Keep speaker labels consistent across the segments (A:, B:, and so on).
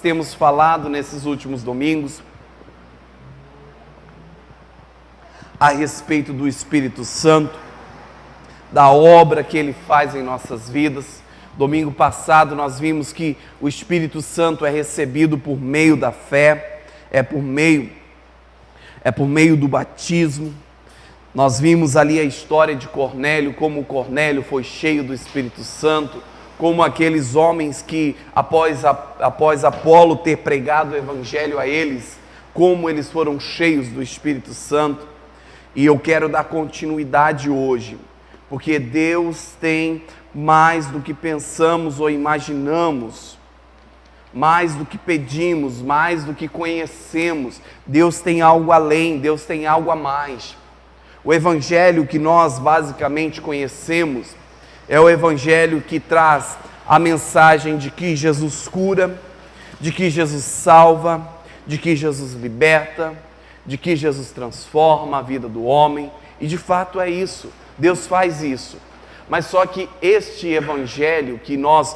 A: Temos falado nesses últimos domingos a respeito do Espírito Santo, da obra que Ele faz em nossas vidas. Domingo passado nós vimos que o Espírito Santo é recebido por meio da fé, é por meio do batismo. Nós vimos ali a história de Cornélio, como Cornélio foi cheio do Espírito Santo, como aqueles homens que, após Apolo ter pregado o Evangelho a eles, como eles foram cheios do Espírito Santo. E eu quero dar continuidade hoje, porque Deus tem mais do que pensamos ou imaginamos, mais do que pedimos, mais do que conhecemos. Deus tem algo além, Deus tem algo a mais. O Evangelho que nós basicamente conhecemos é o Evangelho que traz a mensagem de que Jesus cura, de que Jesus salva, de que Jesus liberta, de que Jesus transforma a vida do homem. E de fato é isso, Deus faz isso. Mas só que este Evangelho que nós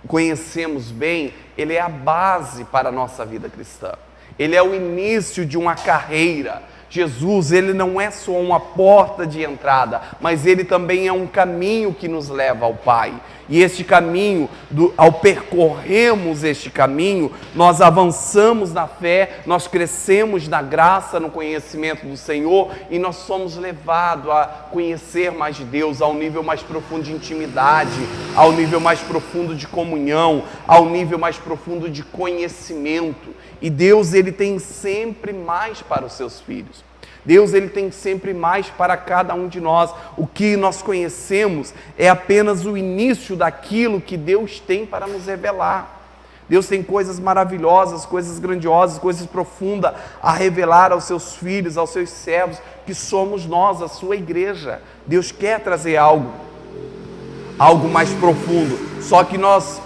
A: conhecemos bem, ele é a base para a nossa vida cristã. Ele é o início de uma carreira. Jesus, ele não é só uma porta de entrada, mas ele também é um caminho que nos leva ao Pai. E este caminho, ao percorrermos este caminho, nós avançamos na fé, nós crescemos na graça, no conhecimento do Senhor, e nós somos levados a conhecer mais de Deus, ao nível mais profundo de intimidade, ao nível mais profundo de comunhão, ao nível mais profundo de conhecimento. E Deus, ele tem sempre mais para os seus filhos. Deus, ele tem sempre mais para cada um de nós. O que nós conhecemos é apenas o início daquilo que Deus tem para nos revelar. Deus tem coisas maravilhosas, coisas grandiosas, coisas profundas a revelar aos seus filhos, aos seus servos, que somos nós, a sua igreja. Deus quer trazer algo mais profundo, só que nós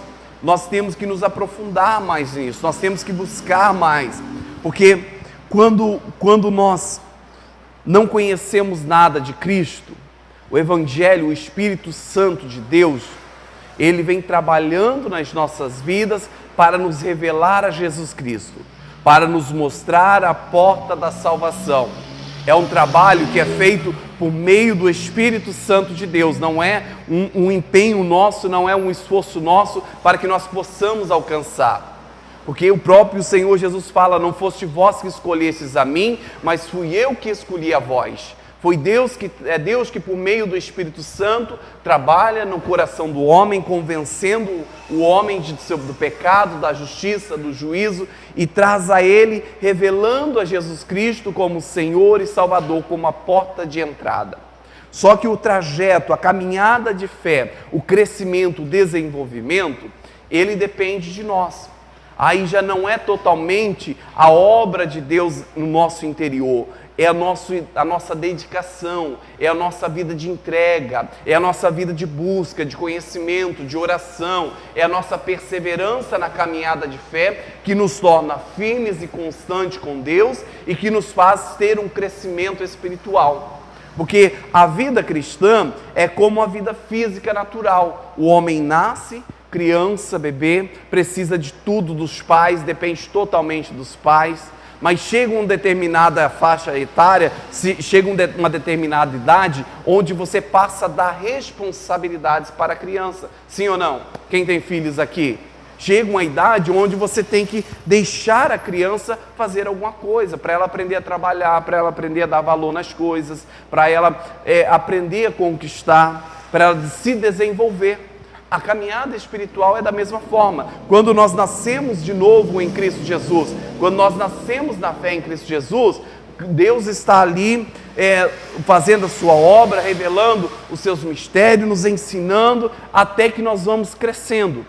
A: temos que nos aprofundar mais nisso, nós temos que buscar mais, porque quando nós não conhecemos nada de Cristo, o Evangelho, o Espírito Santo de Deus, ele vem trabalhando nas nossas vidas para nos revelar a Jesus Cristo, para nos mostrar a porta da salvação. É um trabalho que é feito por meio do Espírito Santo de Deus, não é um empenho nosso, não é um esforço nosso para que nós possamos alcançar. Porque o próprio Senhor Jesus fala: não foste vós que escolhestes a mim, mas fui eu que escolhi a vós. É Deus que por meio do Espírito Santo trabalha no coração do homem, convencendo o homem do pecado, da justiça, do juízo, e traz a ele, revelando a Jesus Cristo como Senhor e Salvador, como a porta de entrada. Só que o trajeto, a caminhada de fé, o crescimento, o desenvolvimento, ele depende de nós. Aí já não é totalmente a obra de Deus no nosso interior, é a nossa dedicação, é a nossa vida de entrega, é a nossa vida de busca, de conhecimento, de oração, é a nossa perseverança na caminhada de fé que nos torna firmes e constantes com Deus e que nos faz ter um crescimento espiritual. Porque a vida cristã é como a vida física natural. O homem nasce, criança, bebê, precisa de tudo dos pais, depende totalmente dos pais, mas chega uma determinada faixa etária, chega uma determinada idade, onde você passa a dar responsabilidades para a criança, sim ou não? Quem tem filhos aqui? Chega uma idade onde você tem que deixar a criança fazer alguma coisa, para ela aprender a trabalhar, para ela aprender a dar valor nas coisas, para ela aprender a conquistar, para ela se desenvolver. A caminhada espiritual é da mesma forma. Quando nós nascemos de novo em Cristo Jesus, quando nós nascemos na fé em Cristo Jesus, Deus está ali fazendo a sua obra, revelando os seus mistérios, nos ensinando, até que nós vamos crescendo.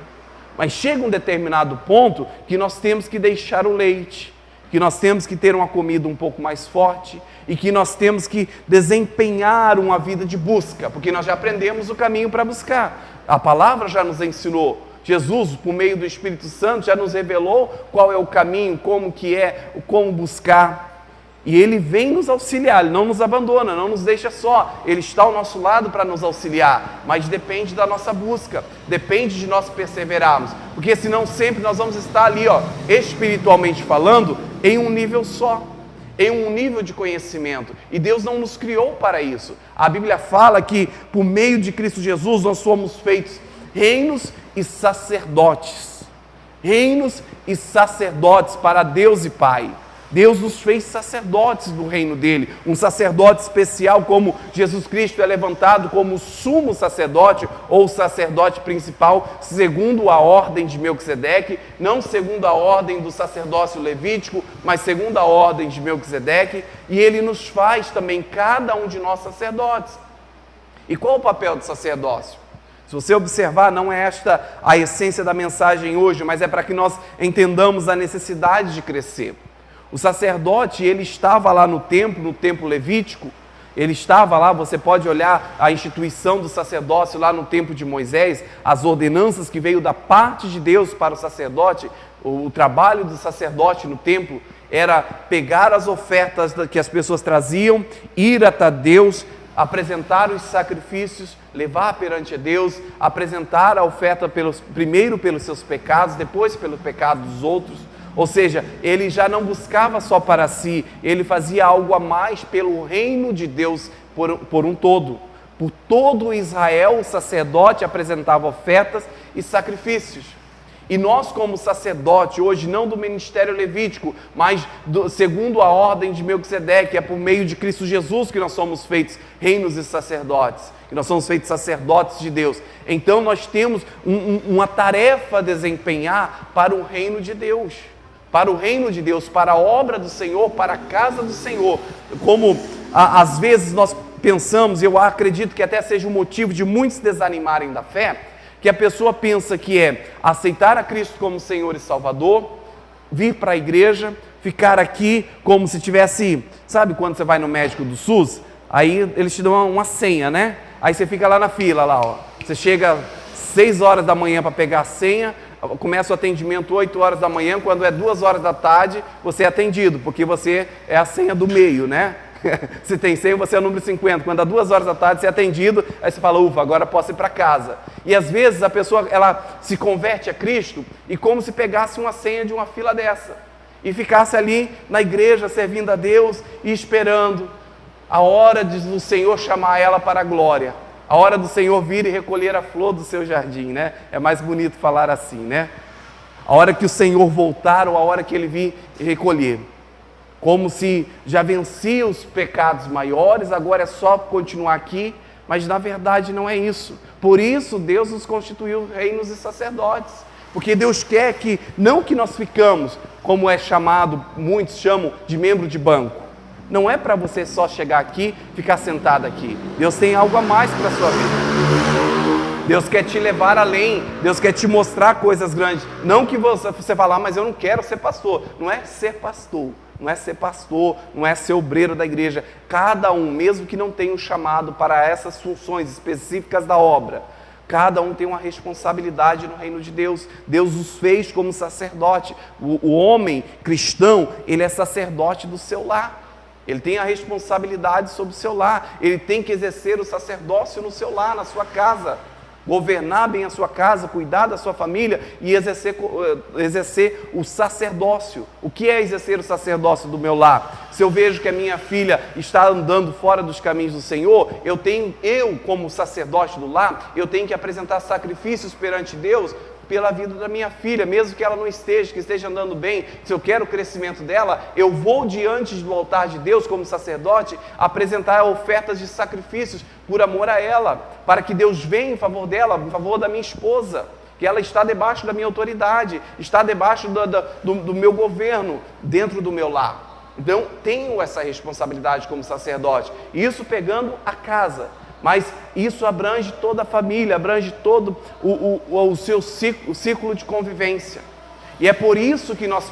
A: Mas chega um determinado ponto que nós temos que deixar o leite, que nós temos que ter uma comida um pouco mais forte e que nós temos que desempenhar uma vida de busca, porque nós já aprendemos o caminho para buscar. A palavra já nos ensinou. Jesus, por meio do Espírito Santo, já nos revelou qual é o caminho, como buscar. E Ele vem nos auxiliar, Ele não nos abandona, não nos deixa só. Ele está ao nosso lado para nos auxiliar, mas depende da nossa busca, depende de nós perseverarmos, porque senão sempre nós vamos estar ali, espiritualmente falando, em um nível só, em um nível de conhecimento. E Deus não nos criou para isso. A Bíblia fala que por meio de Cristo Jesus nós somos feitos reinos e sacerdotes. Reinos e sacerdotes para Deus e Pai. Deus nos fez sacerdotes do reino dele, um sacerdote especial, como Jesus Cristo é levantado como sumo sacerdote ou sacerdote principal, segundo a ordem de Melquisedeque, não segundo a ordem do sacerdócio levítico, mas segundo a ordem de Melquisedeque, e ele nos faz também, cada um de nós, sacerdotes. E qual o papel do sacerdócio? Se você observar, não é esta a essência da mensagem hoje, mas é para que nós entendamos a necessidade de crescer. O sacerdote, ele estava lá no templo levítico, ele estava lá, você pode olhar a instituição do sacerdócio lá no tempo de Moisés, as ordenanças que veio da parte de Deus para o sacerdote. O trabalho do sacerdote no templo era pegar as ofertas que as pessoas traziam, ir até Deus, apresentar os sacrifícios, levar perante Deus, apresentar a oferta primeiro pelos seus pecados, depois pelo pecado dos outros. Ou seja, ele já não buscava só para si, ele fazia algo a mais pelo reino de Deus por um todo. Por todo Israel, o sacerdote apresentava ofertas e sacrifícios. E nós, como sacerdote, hoje, não do ministério levítico, mas segundo a ordem de Melquisedeque, é por meio de Cristo Jesus que nós somos feitos reinos e sacerdotes, que nós somos feitos sacerdotes de Deus. Então nós temos uma tarefa a desempenhar para o reino de Deus. Para o reino de Deus, para a obra do Senhor, para a casa do Senhor. Como às vezes nós pensamos, eu acredito que até seja um motivo de muitos desanimarem da fé, que a pessoa pensa que é aceitar a Cristo como Senhor e Salvador, vir para a igreja, ficar aqui como se tivesse, sabe quando você vai no médico do SUS? Aí eles te dão uma senha, né? Aí você fica lá na fila, lá, Você chega 6 horas da manhã para pegar a senha, começa o atendimento 8 horas da manhã, quando é 2 horas da tarde, você é atendido, porque você é a senha do meio, né? Se tem senha, você é o número 50. Quando dá 2 horas da tarde, você é atendido, aí você fala, ufa, agora posso ir para casa. E às vezes a pessoa, ela se converte a Cristo, e como se pegasse uma senha de uma fila dessa, e ficasse ali na igreja, servindo a Deus, e esperando a hora do Senhor chamar ela para a glória. A hora do Senhor vir e recolher a flor do seu jardim, né? É mais bonito falar assim, né? A hora que o Senhor voltar ou a hora que Ele vir recolher. Como se já vencia os pecados maiores, agora é só continuar aqui, mas na verdade não é isso. Por isso Deus nos constituiu reinos e sacerdotes. Porque Deus quer que, não que nós ficamos, como é chamado, muitos chamam de membro de banco. Não é para você só chegar aqui, ficar sentado aqui. Deus tem algo a mais para a sua vida. Deus quer te levar além. Deus quer te mostrar coisas grandes. Não que você falar, mas eu não quero ser pastor. Não é ser pastor. Não é ser pastor. Não é ser obreiro da igreja. Cada um, mesmo que não tenha um chamado para essas funções específicas da obra, cada um tem uma responsabilidade no reino de Deus. Deus os fez como sacerdote. O homem cristão, ele é sacerdote do seu lar. Ele tem a responsabilidade sobre o seu lar, ele tem que exercer o sacerdócio no seu lar, na sua casa, governar bem a sua casa, cuidar da sua família e exercer o sacerdócio. O que é exercer o sacerdócio do meu lar? Se eu vejo que a minha filha está andando fora dos caminhos do Senhor, eu como sacerdote do lar, eu tenho que apresentar sacrifícios perante Deus pela vida da minha filha, mesmo que ela não esteja, que esteja andando bem. Se eu quero o crescimento dela, eu vou diante do altar de Deus como sacerdote apresentar ofertas de sacrifícios por amor a ela, para que Deus venha em favor dela, em favor da minha esposa, que ela está debaixo da minha autoridade, está debaixo do meu governo, dentro do meu lar. Então tenho essa responsabilidade como sacerdote, isso pegando a casa. Mas isso abrange toda a família, abrange todo o seu círculo de convivência. E é por isso que nós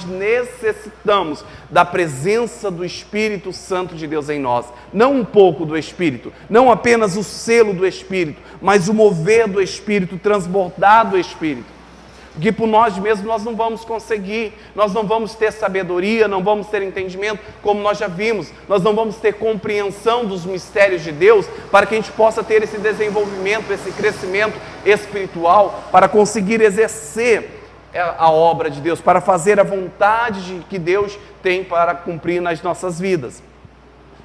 A: necessitamos da presença do Espírito Santo de Deus em nós. Não um pouco do Espírito, não apenas o selo do Espírito, mas o mover do Espírito, transbordar do Espírito. porque por nós mesmos nós não vamos conseguir, nós não vamos ter sabedoria, não vamos ter entendimento, como nós já vimos, nós não vamos ter compreensão dos mistérios de Deus, para que a gente possa ter esse desenvolvimento, esse crescimento espiritual, para conseguir exercer a obra de Deus, para fazer a vontade que Deus tem para cumprir nas nossas vidas.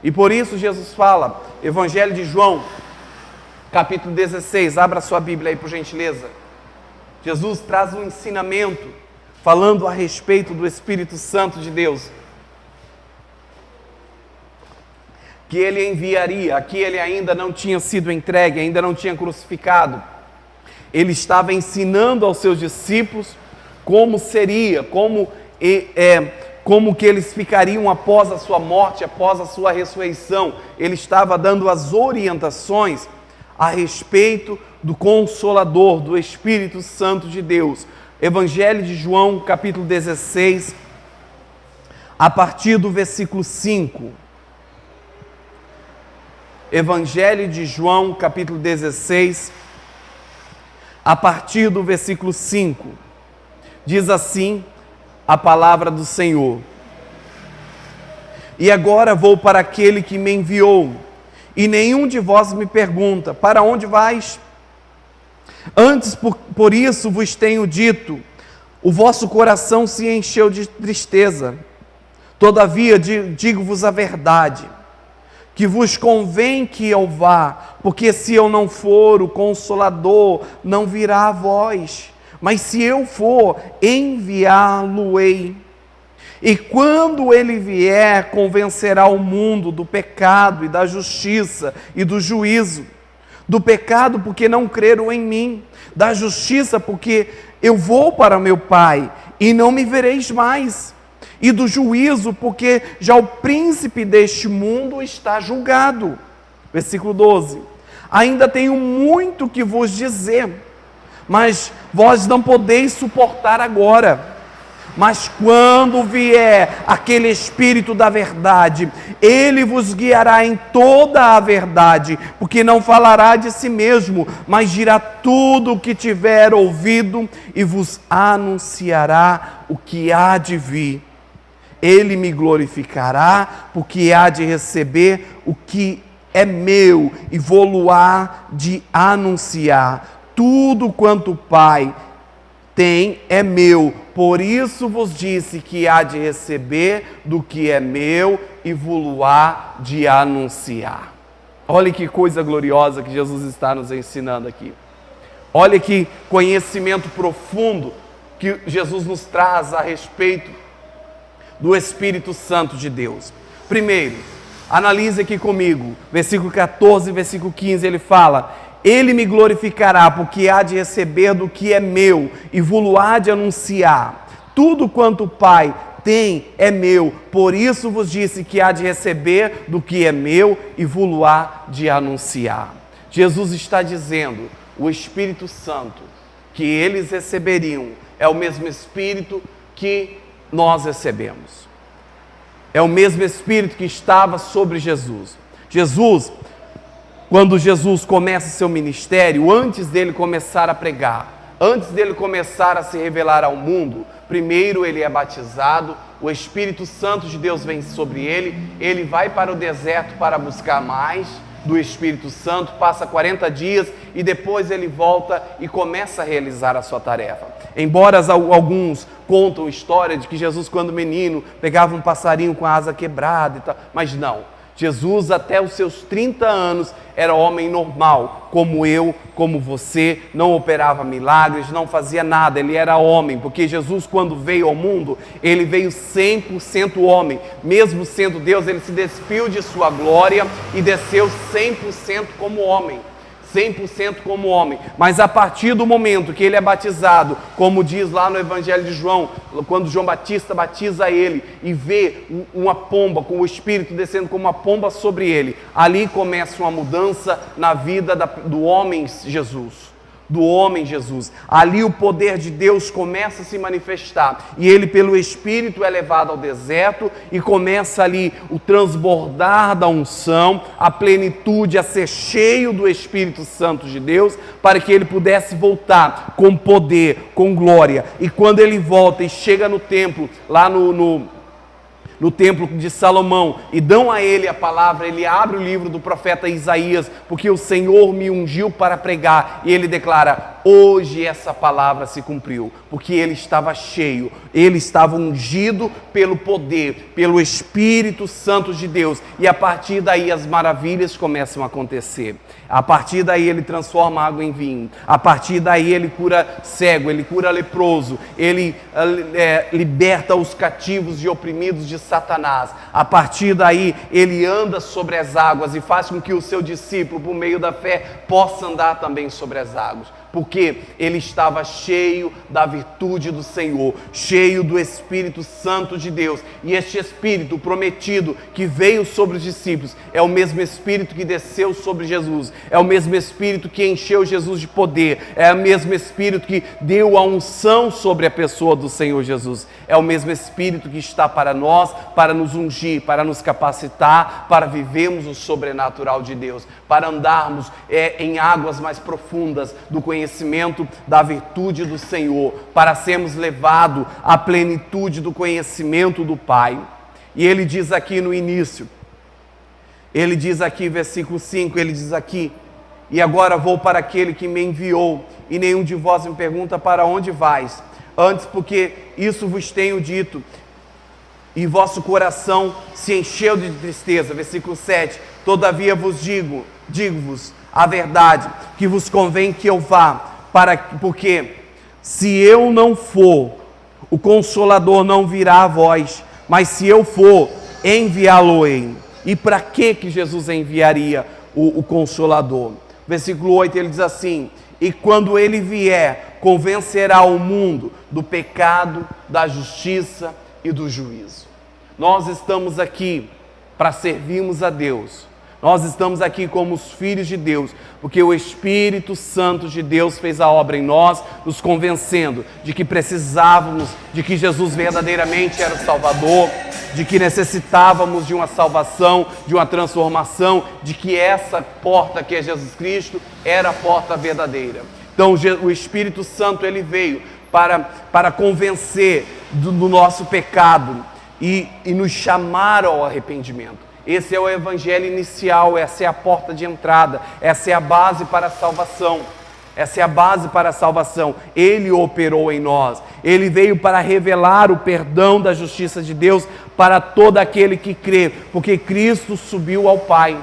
A: E por isso Jesus fala, Evangelho de João, capítulo 16, abra sua Bíblia aí por gentileza. Jesus traz um ensinamento, falando a respeito do Espírito Santo de Deus, que Ele enviaria. Aqui Ele ainda não tinha sido entregue, ainda não tinha crucificado. Ele estava ensinando aos seus discípulos como seria, como que eles ficariam após a sua morte, após a sua ressurreição. Ele estava dando as orientações a respeito do Consolador, do Espírito Santo de Deus. Evangelho de João, capítulo 16, a partir do versículo 5. Evangelho de João, capítulo 16, a partir do versículo 5. Diz assim a palavra do Senhor: E agora vou para aquele que me enviou, e nenhum de vós me pergunta, para onde vais? Antes, por isso vos tenho dito, o vosso coração se encheu de tristeza. Todavia, digo-vos a verdade, que vos convém que eu vá, porque se eu não for, o Consolador não virá a vós, mas se eu for, enviá-lo-ei. E quando ele vier, convencerá o mundo do pecado e da justiça e do juízo. Do pecado, porque não creram em mim. Da justiça, porque eu vou para meu Pai e não me vereis mais. E do juízo, porque já o príncipe deste mundo está julgado. Versículo 12. Ainda tenho muito que vos dizer, mas vós não podeis suportar agora. Mas quando vier aquele Espírito da verdade, ele vos guiará em toda a verdade, porque não falará de si mesmo, mas dirá tudo o que tiver ouvido e vos anunciará o que há de vir. Ele me glorificará, porque há de receber o que é meu e vou-lo-á de anunciar. Tudo quanto o Pai tem é meu, por isso vos disse que há de receber do que é meu e vou-lo-á de anunciar. Olha que coisa gloriosa que Jesus está nos ensinando aqui. Olha que conhecimento profundo que Jesus nos traz a respeito do Espírito Santo de Deus. Primeiro, analise aqui comigo, versículo 14 e versículo 15, ele fala: Ele me glorificará, porque há de receber do que é meu e vou-lo-á de anunciar. Tudo quanto o Pai tem é meu, por isso vos disse que há de receber do que é meu e vou-lo-á de anunciar. Jesus está dizendo, o Espírito Santo que eles receberiam é o mesmo Espírito que nós recebemos. É o mesmo Espírito que estava sobre Jesus. Quando Jesus começa seu ministério, antes dele começar a pregar, antes dele começar a se revelar ao mundo, primeiro ele é batizado, o Espírito Santo de Deus vem sobre ele, ele vai para o deserto para buscar mais do Espírito Santo, passa 40 dias e depois ele volta e começa a realizar a sua tarefa. Embora alguns contam história de que Jesus, quando menino, pegava um passarinho com a asa quebrada e tal, mas não. Jesus, até os seus 30 anos, era homem normal, como eu, como você, não operava milagres, não fazia nada, ele era homem, porque Jesus, quando veio ao mundo, ele veio 100% homem, mesmo sendo Deus, ele se despiu de sua glória e desceu 100% como homem. 100% como homem, mas a partir do momento que ele é batizado, como diz lá no Evangelho de João, quando João Batista batiza ele e vê uma pomba, com o Espírito descendo como uma pomba sobre ele, ali começa uma mudança na vida do homem Jesus. do homem Jesus. Ali o poder de Deus começa a se manifestar, e ele pelo Espírito é levado ao deserto, e começa ali o transbordar da unção, a plenitude, a ser cheio do Espírito Santo de Deus, para que ele pudesse voltar com poder, com glória. E quando ele volta e chega no templo, lá no templo de Salomão, e dão a ele a palavra, ele abre o livro do profeta Isaías, porque o Senhor me ungiu para pregar, e ele declara: hoje essa palavra se cumpriu, porque ele estava cheio, ele estava ungido pelo poder, pelo Espírito Santo de Deus, e a partir daí as maravilhas começam a acontecer. A partir daí ele transforma água em vinho, a partir daí ele cura cego, ele cura leproso, ele liberta os cativos e oprimidos de Satanás. A partir daí ele anda sobre as águas e faz com que o seu discípulo, por meio da fé, possa andar também sobre as águas, porque ele estava cheio da virtude do Senhor, cheio do Espírito Santo de Deus. E este Espírito prometido que veio sobre os discípulos é o mesmo Espírito que desceu sobre Jesus, é o mesmo Espírito que encheu Jesus de poder, é o mesmo Espírito que deu a unção sobre a pessoa do Senhor Jesus, é o mesmo Espírito que está para nós, para nos ungir, para nos capacitar, para vivermos o sobrenatural de Deus, para andarmos em águas mais profundas do conhecimento da virtude do Senhor, para sermos levados à plenitude do conhecimento do Pai. E ele diz aqui no início, ele diz aqui, versículo 5, ele diz aqui: e agora vou para aquele que me enviou, e nenhum de vós me pergunta para onde vais. Antes, porque isso vos tenho dito, e vosso coração se encheu de tristeza. Versículo 7, todavia vos digo-vos a verdade, que vos convém que eu vá, porque se eu não for, o Consolador não virá a vós, mas se eu for, enviá-lo-ei. E para que Jesus enviaria o Consolador? Versículo 8, ele diz assim: e quando ele vier, convencerá o mundo do pecado, da justiça e do juízo. Nós estamos aqui para servirmos a Deus. Nós estamos aqui como os filhos de Deus, porque o Espírito Santo de Deus fez a obra em nós, nos convencendo de que precisávamos, de que Jesus verdadeiramente era o Salvador, de que necessitávamos de uma salvação, de uma transformação, de que essa porta que é Jesus Cristo era a porta verdadeira. Então o Espírito Santo ele veio para convencer do nosso pecado e nos chamar ao arrependimento. Esse é o evangelho inicial, essa é a porta de entrada, essa é a base para a salvação. Essa é a base para a salvação. Ele operou em nós. Ele veio para revelar o perdão da justiça de Deus para todo aquele que crê, porque Cristo subiu ao Pai.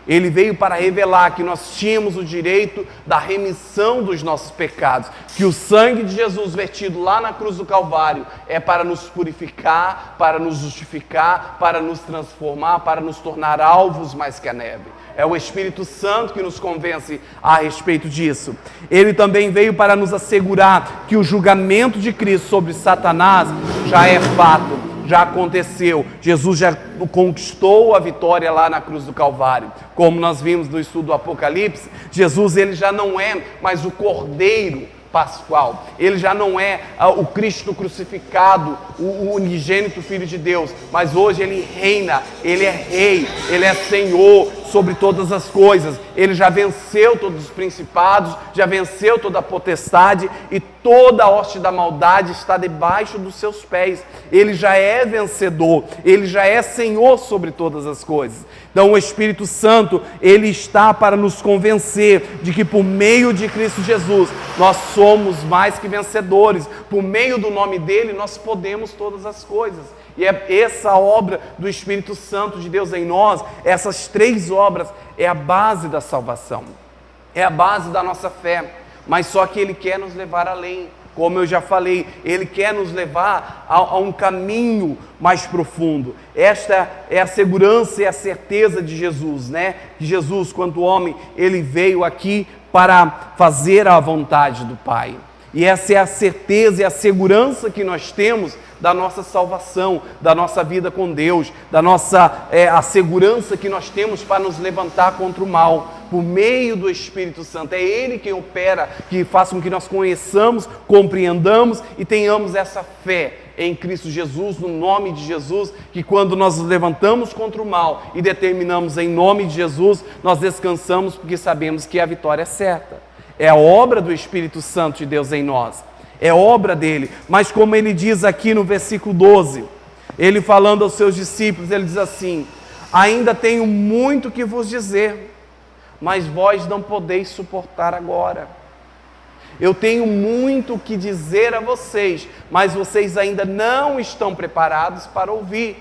A: Ele veio para revelar que nós tínhamos o direito da remissão dos nossos pecados, que o sangue de Jesus vertido lá na cruz do Calvário é para nos purificar, para nos justificar, para nos transformar, para nos tornar alvos mais que a neve. É o Espírito Santo que nos convence a respeito disso. Ele também veio para nos assegurar que o julgamento de Cristo sobre Satanás já é fato. Já aconteceu, Jesus já conquistou a vitória lá na cruz do Calvário. Como nós vimos no estudo do Apocalipse, Jesus ele já não é mais o Cordeiro Pascual, ele já não é o Cristo crucificado, o unigênito Filho de Deus, mas hoje ele reina, ele é Rei, ele é Senhor sobre todas as coisas. Ele já venceu todos os principados, já venceu toda a potestade, e toda a hoste da maldade está debaixo dos seus pés. Ele já é vencedor, ele já é Senhor sobre todas as coisas. Então o Espírito Santo, ele está para nos convencer de que por meio de Cristo Jesus, nós somos mais que vencedores. Por meio do nome dele, nós podemos todas as coisas. E é essa obra do Espírito Santo de Deus em nós, essas três obras, é a base da salvação, é a base da nossa fé. Mas só que ele quer nos levar além. Como eu já falei, ele quer nos levar a um caminho mais profundo. Esta é a segurança e a certeza de Jesus, né? Que Jesus, quanto homem, ele veio aqui para fazer a vontade do Pai. E essa é a certeza e a segurança que nós temos da nossa salvação, da nossa vida com Deus, a segurança que nós temos para nos levantar contra o mal. por meio do Espírito Santo. É Ele quem opera, que faz com que nós conheçamos, compreendamos e tenhamos essa fé em Cristo Jesus, no nome de Jesus, que quando nós nos levantamos contra o mal e determinamos em nome de Jesus, nós descansamos porque sabemos que a vitória é certa. É a obra do Espírito Santo de Deus em nós, é obra dele. Mas como ele diz aqui no versículo 12, ele falando aos seus discípulos, ele diz assim: ainda tenho muito que vos dizer, mas vós não podeis suportar agora. Eu tenho muito que dizer a vocês, mas vocês ainda não estão preparados para ouvir.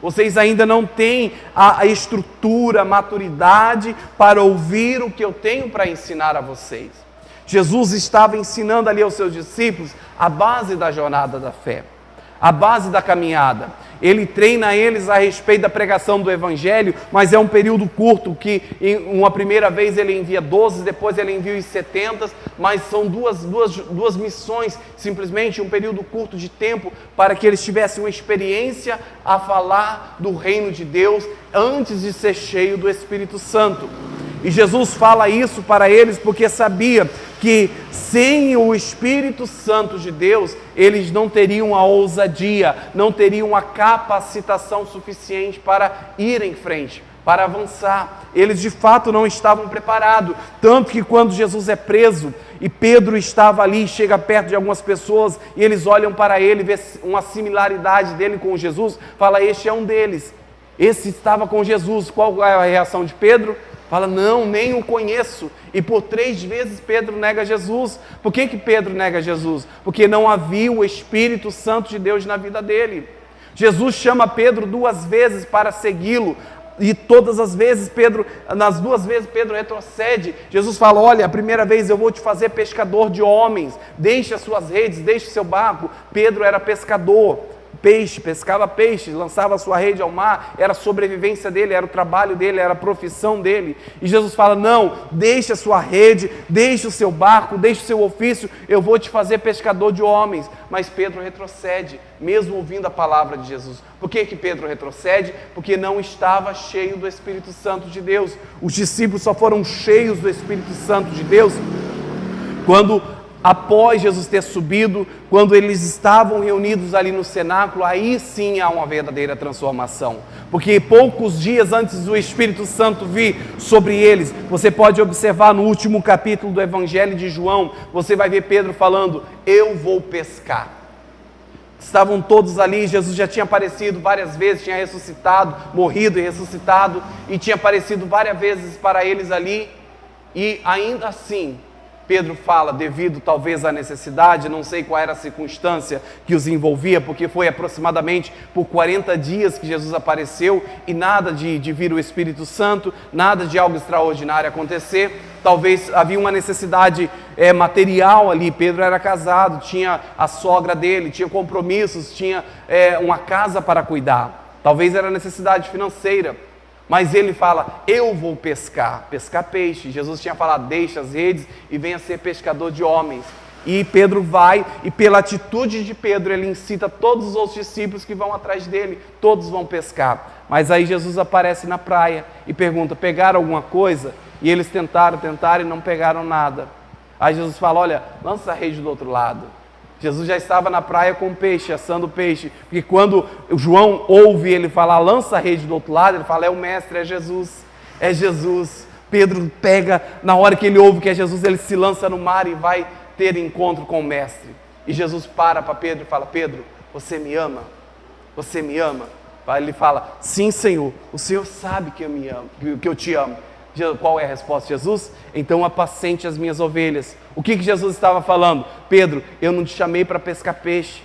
A: Vocês ainda não têm a estrutura, a maturidade para ouvir o que eu tenho para ensinar a vocês. Jesus estava ensinando ali aos seus discípulos a base da jornada da fé, a base da caminhada. Ele treina eles a respeito da pregação do Evangelho, mas é um período curto, que em uma primeira vez ele envia 12, depois ele envia os 70, mas são duas missões, simplesmente um período curto de tempo, para que eles tivessem uma experiência a falar do reino de Deus, antes de ser cheio do Espírito Santo. E Jesus fala isso para eles porque sabia que sem o Espírito Santo de Deus, eles não teriam a ousadia, não teriam a capacitação suficiente para ir em frente, para avançar. Eles de fato não estavam preparados, tanto que quando Jesus é preso e Pedro estava ali, chega perto de algumas pessoas e eles olham para ele, vê uma similaridade dele com Jesus, fala: este é um deles, esse estava com Jesus. Qual é a reação de Pedro? Fala: não, nem o conheço. E por 3 vezes Pedro nega Jesus. Por que Pedro nega Jesus? Porque não havia o Espírito Santo de Deus na vida dele. Jesus chama Pedro 2 vezes para segui-lo, e todas as vezes nas 2 vezes Pedro retrocede. Jesus fala: olha, a primeira vez eu vou te fazer pescador de homens, deixe as suas redes, deixe o seu barco. Pedro era pescador, pescava peixe, lançava a sua rede ao mar, era a sobrevivência dele, era o trabalho dele, era a profissão dele. E Jesus fala: não, deixe a sua rede, deixe o seu barco, deixe o seu ofício, eu vou te fazer pescador de homens. Mas Pedro retrocede, mesmo ouvindo a palavra de Jesus. Por que Pedro retrocede? Porque não estava cheio do Espírito Santo de Deus. Os discípulos só foram cheios do Espírito Santo de Deus quando, após Jesus ter subido, quando eles estavam reunidos ali no cenáculo, aí sim há uma verdadeira transformação. Porque poucos dias antes do Espírito Santo vir sobre eles, você pode observar no último capítulo do Evangelho de João, você vai ver Pedro falando: eu vou pescar. Estavam todos ali, Jesus já tinha aparecido várias vezes, tinha ressuscitado, morrido e ressuscitado, e tinha aparecido várias vezes para eles ali, e ainda assim Pedro fala, devido talvez à necessidade, não sei qual era a circunstância que os envolvia, porque foi aproximadamente por 40 dias que Jesus apareceu e nada de vir o Espírito Santo, nada de algo extraordinário acontecer. Talvez havia uma necessidade material ali. Pedro era casado, tinha a sogra dele, tinha compromissos, tinha uma casa para cuidar. Talvez era necessidade financeira. Mas ele fala: eu vou pescar peixe. Jesus tinha falado: deixa as redes e venha ser pescador de homens. E Pedro vai, e pela atitude de Pedro, ele incita todos os outros discípulos que vão atrás dele, todos vão pescar. Mas aí Jesus aparece na praia e pergunta: pegaram alguma coisa? E eles tentaram e não pegaram nada. Aí Jesus fala: olha, lança a rede do outro lado. Jesus já estava na praia com peixe, assando peixe, porque quando João ouve ele falar: lança a rede do outro lado, ele fala: é o mestre, é Jesus, é Jesus. Pedro pega, na hora que ele ouve que é Jesus, ele se lança no mar e vai ter encontro com o mestre. E Jesus para Pedro e fala: Pedro, você me ama? Você me ama? Ele fala: sim, Senhor, o Senhor sabe que eu me amo, que eu te amo. Qual é a resposta de Jesus? Então apacente as minhas ovelhas. O que Jesus estava falando? Pedro, eu não te chamei para pescar peixe,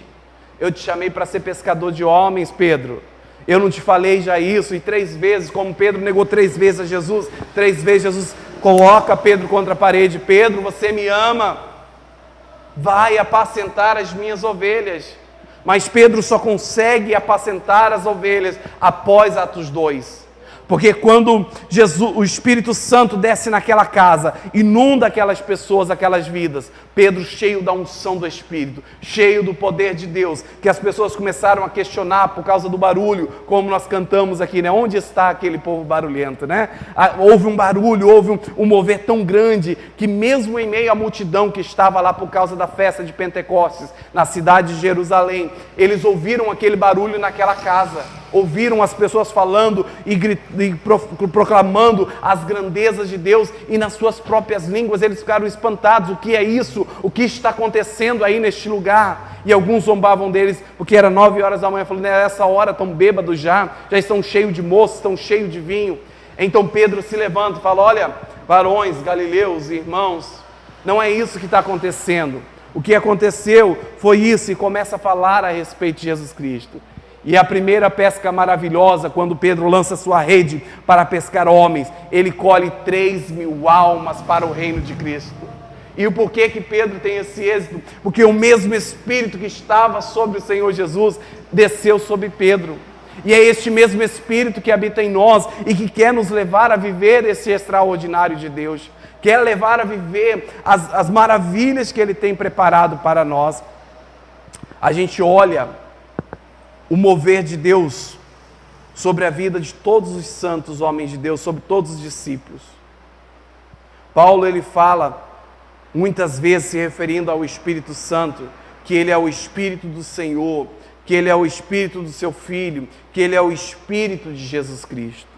A: eu te chamei para ser pescador de homens, Pedro. Eu não te falei já isso? E 3 vezes, como Pedro negou 3 vezes a Jesus, 3 vezes Jesus coloca Pedro contra a parede: Pedro, você me ama? Vai apacentar as minhas ovelhas. Mas Pedro só consegue apacentar as ovelhas após Atos 2. Porque quando o Espírito Santo desce naquela casa, inunda aquelas pessoas, aquelas vidas, Pedro, cheio da unção do Espírito, cheio do poder de Deus, que as pessoas começaram a questionar por causa do barulho, como nós cantamos aqui, né? Onde está aquele povo barulhento, né? Houve um barulho, houve um mover tão grande, que mesmo em meio à multidão que estava lá por causa da festa de Pentecostes, na cidade de Jerusalém, eles ouviram aquele barulho naquela casa, ouviram as pessoas falando e proclamando as grandezas de Deus, e nas suas próprias línguas eles ficaram espantados. O que é isso? O que está acontecendo aí neste lugar? E alguns zombavam deles, porque era 9 horas da manhã, falando, nessa hora estão bêbados já estão cheios de moço, estão cheios de vinho. Então Pedro se levanta e fala, olha, varões, galileus, irmãos, não é isso que está acontecendo. O que aconteceu foi isso, e começa a falar a respeito de Jesus Cristo. E a primeira pesca maravilhosa, quando Pedro lança sua rede para pescar homens, ele colhe 3.000 almas para o reino de Cristo. E o porquê que Pedro tem esse êxito? Porque o mesmo Espírito que estava sobre o Senhor Jesus desceu sobre Pedro. E é este mesmo Espírito que habita em nós e que quer nos levar a viver esse extraordinário de Deus. Quer levar a viver as maravilhas que Ele tem preparado para nós. A gente olha o mover de Deus sobre a vida de todos os santos homens de Deus, sobre todos os discípulos. Paulo, ele fala, muitas vezes se referindo ao Espírito Santo, que Ele é o Espírito do Senhor, que Ele é o Espírito do Seu Filho, que Ele é o Espírito de Jesus Cristo.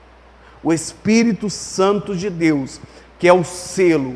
A: O Espírito Santo de Deus, que é o selo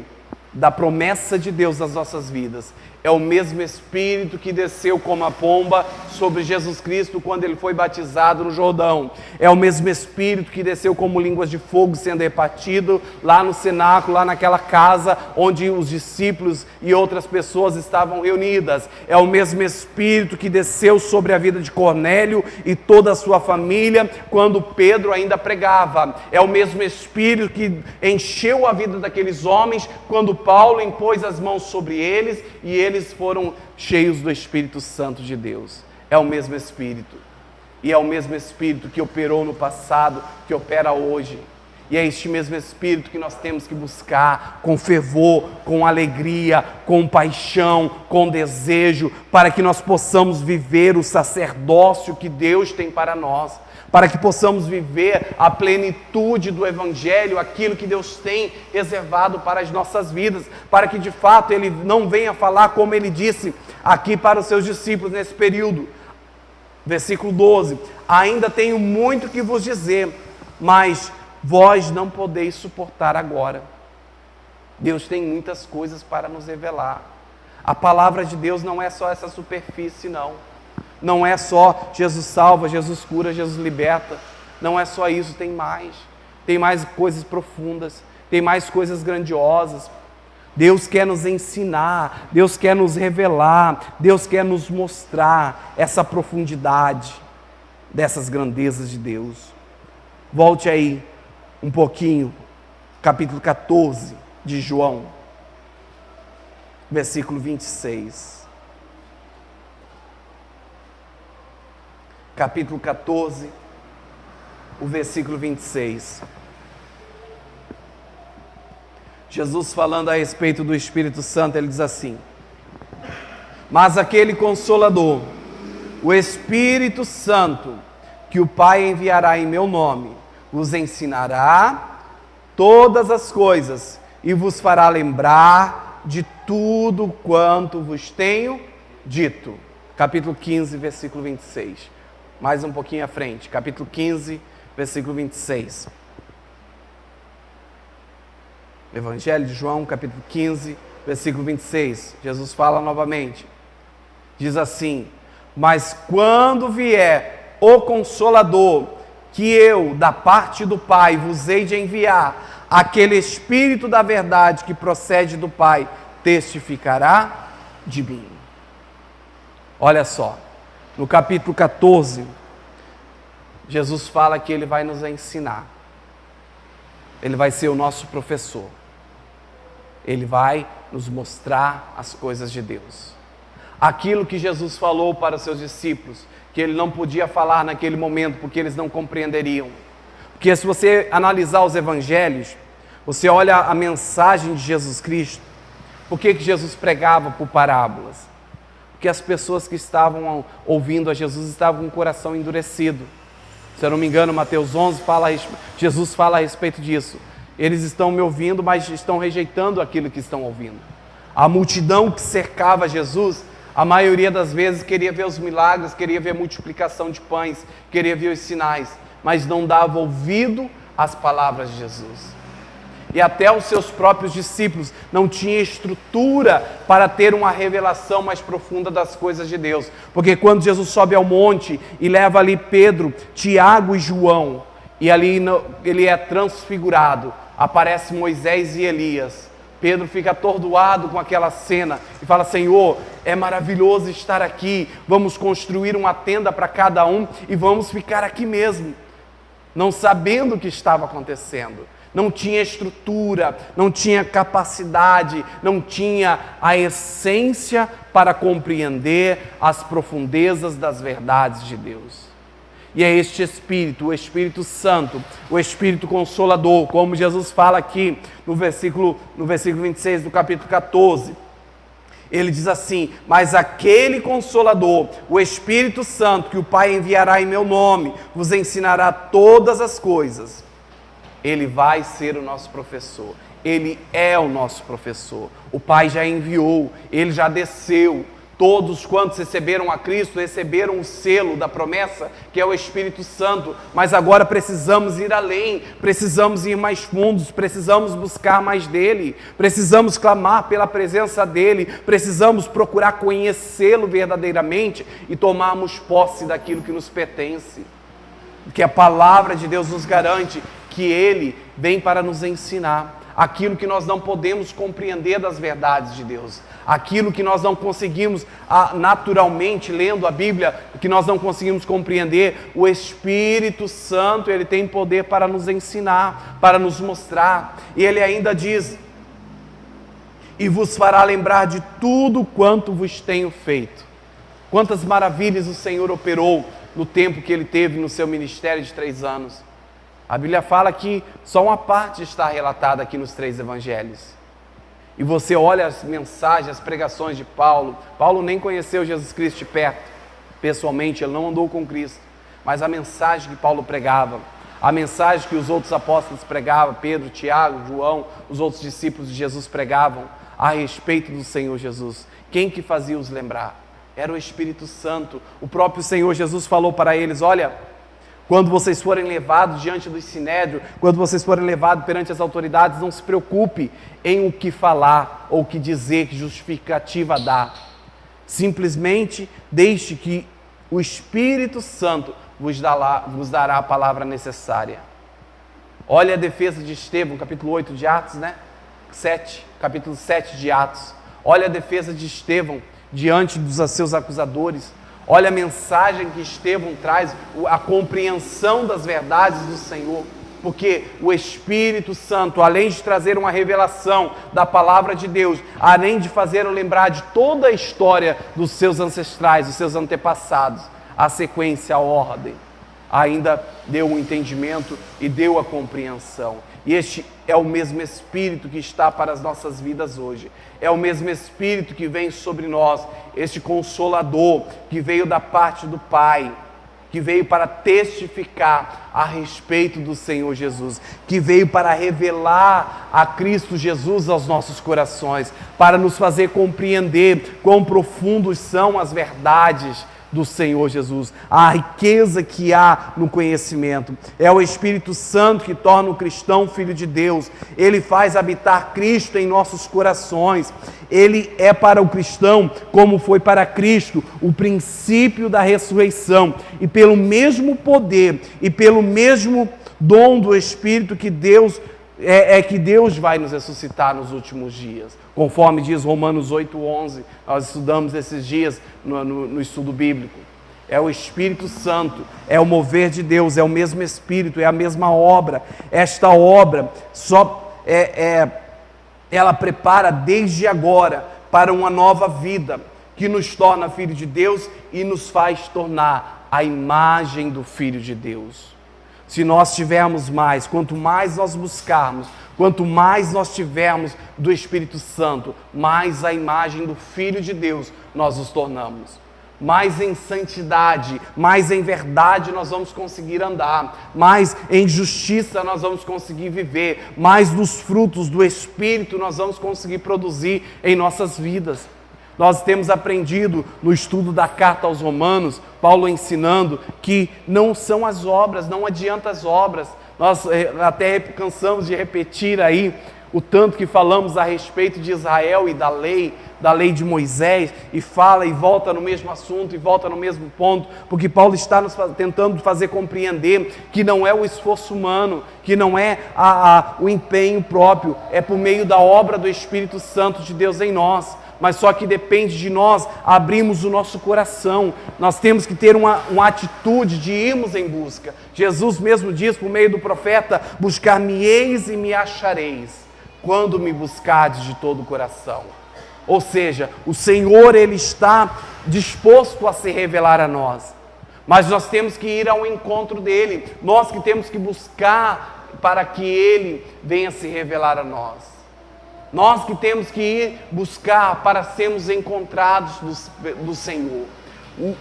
A: da promessa de Deus nas nossas vidas, é o mesmo Espírito que desceu como a pomba sobre Jesus Cristo quando Ele foi batizado no Jordão. É o mesmo Espírito que desceu como línguas de fogo sendo repartido lá no cenáculo, lá naquela casa onde os discípulos e outras pessoas estavam reunidas. É o mesmo Espírito que desceu sobre a vida de Cornélio e toda a sua família quando Pedro ainda pregava. É o mesmo Espírito que encheu a vida daqueles homens quando Paulo impôs as mãos sobre eles e eles foram cheios do Espírito Santo de Deus. É o mesmo Espírito. E é o mesmo Espírito que operou no passado, que opera hoje. E é este mesmo Espírito que nós temos que buscar com fervor, com alegria, com paixão, com desejo, para que nós possamos viver o sacerdócio que Deus tem para nós, para que possamos viver a plenitude do Evangelho, aquilo que Deus tem reservado para as nossas vidas, para que de fato Ele não venha falar como Ele disse aqui para os seus discípulos nesse período. Versículo 12, ainda tenho muito que vos dizer, mas vós não podeis suportar agora. Deus tem muitas coisas para nos revelar. A palavra de Deus não é só essa superfície, não. Não é só Jesus salva, Jesus cura, Jesus liberta. Não é só isso, tem mais. Tem mais coisas profundas, tem mais coisas grandiosas. Deus quer nos ensinar, Deus quer nos revelar, Deus quer nos mostrar essa profundidade dessas grandezas de Deus. Volte aí um pouquinho, capítulo 14 de João, versículo 26. Capítulo 14, o versículo 26. Jesus falando a respeito do Espírito Santo, ele diz assim: mas aquele Consolador, o Espírito Santo, que o Pai enviará em meu nome, vos ensinará todas as coisas e vos fará lembrar de tudo quanto vos tenho dito. Capítulo 15, versículo 26. Mais um pouquinho à frente, capítulo 15, versículo 26. Evangelho de João, capítulo 15, versículo 26. Jesus fala novamente. Diz assim: mas quando vier o Consolador, que eu, da parte do Pai, vos hei de enviar, aquele Espírito da verdade que procede do Pai, testificará de mim. Olha só, no capítulo 14, Jesus fala que Ele vai nos ensinar. Ele vai ser o nosso professor. Ele vai nos mostrar as coisas de Deus. Aquilo que Jesus falou para os seus discípulos, que Ele não podia falar naquele momento, porque eles não compreenderiam. Porque se você analisar os evangelhos, você olha a mensagem de Jesus Cristo, por que Jesus pregava por parábolas? Porque as pessoas que estavam ouvindo a Jesus estavam com o coração endurecido. Se eu não me engano, Mateus 11, Jesus fala a respeito disso. Eles estão me ouvindo, mas estão rejeitando aquilo que estão ouvindo. A multidão que cercava Jesus, a maioria das vezes queria ver os milagres, queria ver a multiplicação de pães, queria ver os sinais, mas não dava ouvido às palavras de Jesus. E até os seus próprios discípulos não tinham estrutura para ter uma revelação mais profunda das coisas de Deus. Porque quando Jesus sobe ao monte e leva ali Pedro, Tiago e João, e ali ele é transfigurado, aparece Moisés e Elias. Pedro fica atordoado com aquela cena e fala: Senhor, é maravilhoso estar aqui, vamos construir uma tenda para cada um e vamos ficar aqui mesmo. Não sabendo o que estava acontecendo. Não tinha estrutura, não tinha capacidade, não tinha a essência para compreender as profundezas das verdades de Deus. E é este Espírito, o Espírito Santo, o Espírito Consolador, como Jesus fala aqui no versículo 26 do capítulo 14. Ele diz assim: mas aquele Consolador, o Espírito Santo, que o Pai enviará em meu nome, vos ensinará todas as coisas. Ele vai ser o nosso professor, Ele é o nosso professor. O Pai já enviou, Ele já desceu. Todos quantos receberam a Cristo, receberam o selo da promessa, que é o Espírito Santo. Mas agora precisamos ir além, precisamos ir mais fundos, precisamos buscar mais dEle, precisamos clamar pela presença dEle, precisamos procurar conhecê-lo verdadeiramente e tomarmos posse daquilo que nos pertence. Porque a palavra de Deus nos garante que Ele vem para nos ensinar aquilo que nós não podemos compreender das verdades de Deus, aquilo que nós não conseguimos naturalmente, lendo a Bíblia, que nós não conseguimos compreender. O Espírito Santo, Ele tem poder para nos ensinar, para nos mostrar. E Ele ainda diz: e vos fará lembrar de tudo quanto vos tenho feito. Quantas maravilhas o Senhor operou no tempo que Ele teve no seu ministério de 3 anos. A Bíblia fala que só uma parte está relatada aqui nos 3 evangelhos. E você olha as mensagens, as pregações de Paulo. Paulo nem conheceu Jesus Cristo de perto. Pessoalmente, ele não andou com Cristo. Mas a mensagem que Paulo pregava, a mensagem que os outros apóstolos pregavam, Pedro, Tiago, João, os outros discípulos de Jesus pregavam a respeito do Senhor Jesus. Quem que fazia os lembrar? Era o Espírito Santo. O próprio Senhor Jesus falou para eles: olha, quando vocês forem levados diante do sinédrio, quando vocês forem levados perante as autoridades, não se preocupe em o que falar ou o que dizer, que justificativa dar. Simplesmente deixe que o Espírito Santo vos dará a palavra necessária. Olha a defesa de Estevão, capítulo 8 de Atos, capítulo 7 de Atos. Olha a defesa de Estevão diante dos seus acusadores. Olha a mensagem que Estevão traz, a compreensão das verdades do Senhor. Porque o Espírito Santo, além de trazer uma revelação da palavra de Deus, além de fazer-o lembrar de toda a história dos seus ancestrais, dos seus antepassados, a sequência, a ordem, ainda deu o entendimento e deu a compreensão. E este é o mesmo Espírito que está para as nossas vidas hoje. É o mesmo Espírito que vem sobre nós, este Consolador que veio da parte do Pai, que veio para testificar a respeito do Senhor Jesus, que veio para revelar a Cristo Jesus aos nossos corações, para nos fazer compreender quão profundos são as verdades do Senhor Jesus, a riqueza que há no conhecimento. É o Espírito Santo que torna o cristão filho de Deus. Ele faz habitar Cristo em nossos corações. Ele é para o cristão, como foi para Cristo, o princípio da ressurreição. E pelo mesmo poder e pelo mesmo dom do Espírito que Deus que Deus vai nos ressuscitar nos últimos dias, conforme diz Romanos 8:11, nós estudamos esses dias no estudo bíblico. É o Espírito Santo, é o mover de Deus, é o mesmo Espírito, é a mesma obra. Esta obra ela prepara desde agora para uma nova vida, que nos torna filho de Deus e nos faz tornar a imagem do Filho de Deus. Se nós tivermos mais, quanto mais nós buscarmos, quanto mais nós tivermos do Espírito Santo, mais a imagem do Filho de Deus nós nos tornamos. Mais em santidade, mais em verdade nós vamos conseguir andar, mais em justiça nós vamos conseguir viver, mais dos frutos do Espírito nós vamos conseguir produzir em nossas vidas. Nós temos aprendido no estudo da carta aos Romanos, Paulo ensinando que não são as obras, não adianta as obras. Nós até cansamos de repetir aí o tanto que falamos a respeito de Israel e da lei de Moisés, e fala e volta no mesmo assunto e volta no mesmo ponto, porque Paulo está nos tentando fazer compreender que não é o esforço humano, que não é o empenho próprio, é por meio da obra do Espírito Santo de Deus em nós. Mas só que depende de nós abrirmos o nosso coração. Nós temos que ter uma atitude de irmos em busca. Jesus mesmo diz por meio do profeta: buscar-me-eis e me achareis, quando me buscardes de todo o coração. Ou seja, o Senhor, Ele está disposto a se revelar a nós, mas nós temos que ir ao encontro dEle, nós que temos que buscar para que Ele venha se revelar a nós. Nós que temos que ir buscar para sermos encontrados do Senhor.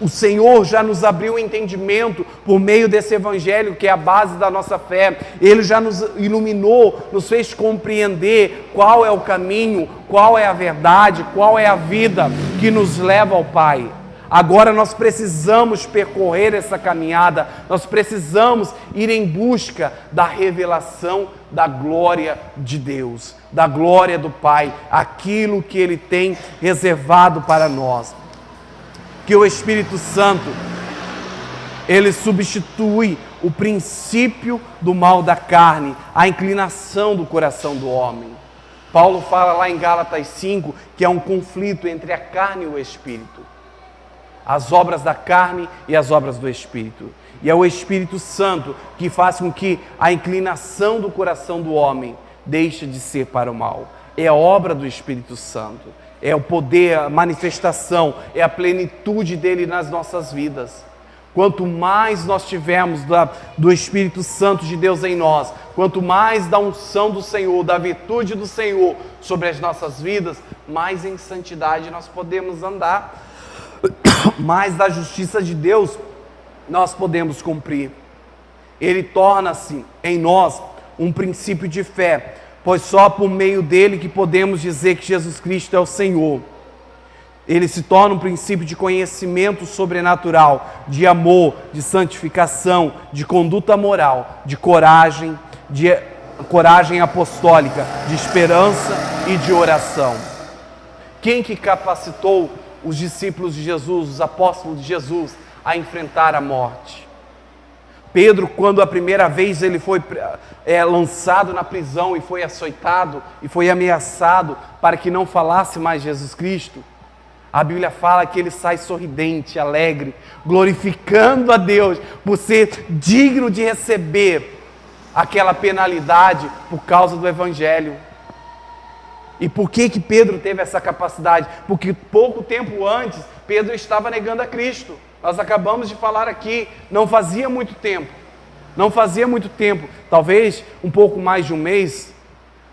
A: O Senhor já nos abriu o entendimento por meio desse Evangelho, que é a base da nossa fé. Ele já nos iluminou, nos fez compreender qual é o caminho, qual é a verdade, qual é a vida que nos leva ao Pai. Agora nós precisamos percorrer essa caminhada, nós precisamos ir em busca da revelação da glória de Deus, da glória do Pai, aquilo que Ele tem reservado para nós. Que o Espírito Santo, Ele substitui o princípio do mal da carne, a inclinação do coração do homem. Paulo fala lá em Gálatas 5 que é um conflito entre a carne e o Espírito. As obras da carne e as obras do Espírito. E é o Espírito Santo que faz com que a inclinação do coração do homem deixe de ser para o mal. É a obra do Espírito Santo. É o poder, a manifestação, é a plenitude dele nas nossas vidas. Quanto mais nós tivermos do Espírito Santo de Deus em nós, quanto mais da unção do Senhor, da virtude do Senhor sobre as nossas vidas, mais em santidade nós podemos andar. Mais da justiça de Deus nós podemos cumprir. Ele torna-se em nós um princípio de fé, pois só por meio dele que podemos dizer que Jesus Cristo é o Senhor. Ele se torna um princípio de conhecimento sobrenatural, de amor, de santificação, de conduta moral, de coragem apostólica, de esperança e de oração. Quem que capacitou os discípulos de Jesus, os apóstolos de Jesus, a enfrentar a morte? Pedro, quando a primeira vez ele foi lançado na prisão e foi açoitado e foi ameaçado para que não falasse mais Jesus Cristo, a Bíblia fala que ele sai sorridente, alegre, glorificando a Deus por ser digno de receber aquela penalidade por causa do Evangelho. E por que Pedro teve essa capacidade? Porque pouco tempo antes, Pedro estava negando a Cristo. Nós acabamos de falar aqui, não fazia muito tempo, talvez um pouco mais de um mês,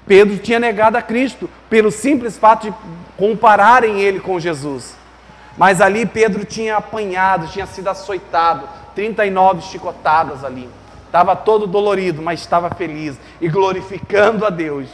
A: Pedro tinha negado a Cristo, pelo simples fato de compararem ele com Jesus. Mas ali Pedro tinha apanhado, tinha sido açoitado, 39 chicotadas ali. Estava todo dolorido, mas estava feliz e glorificando a Deus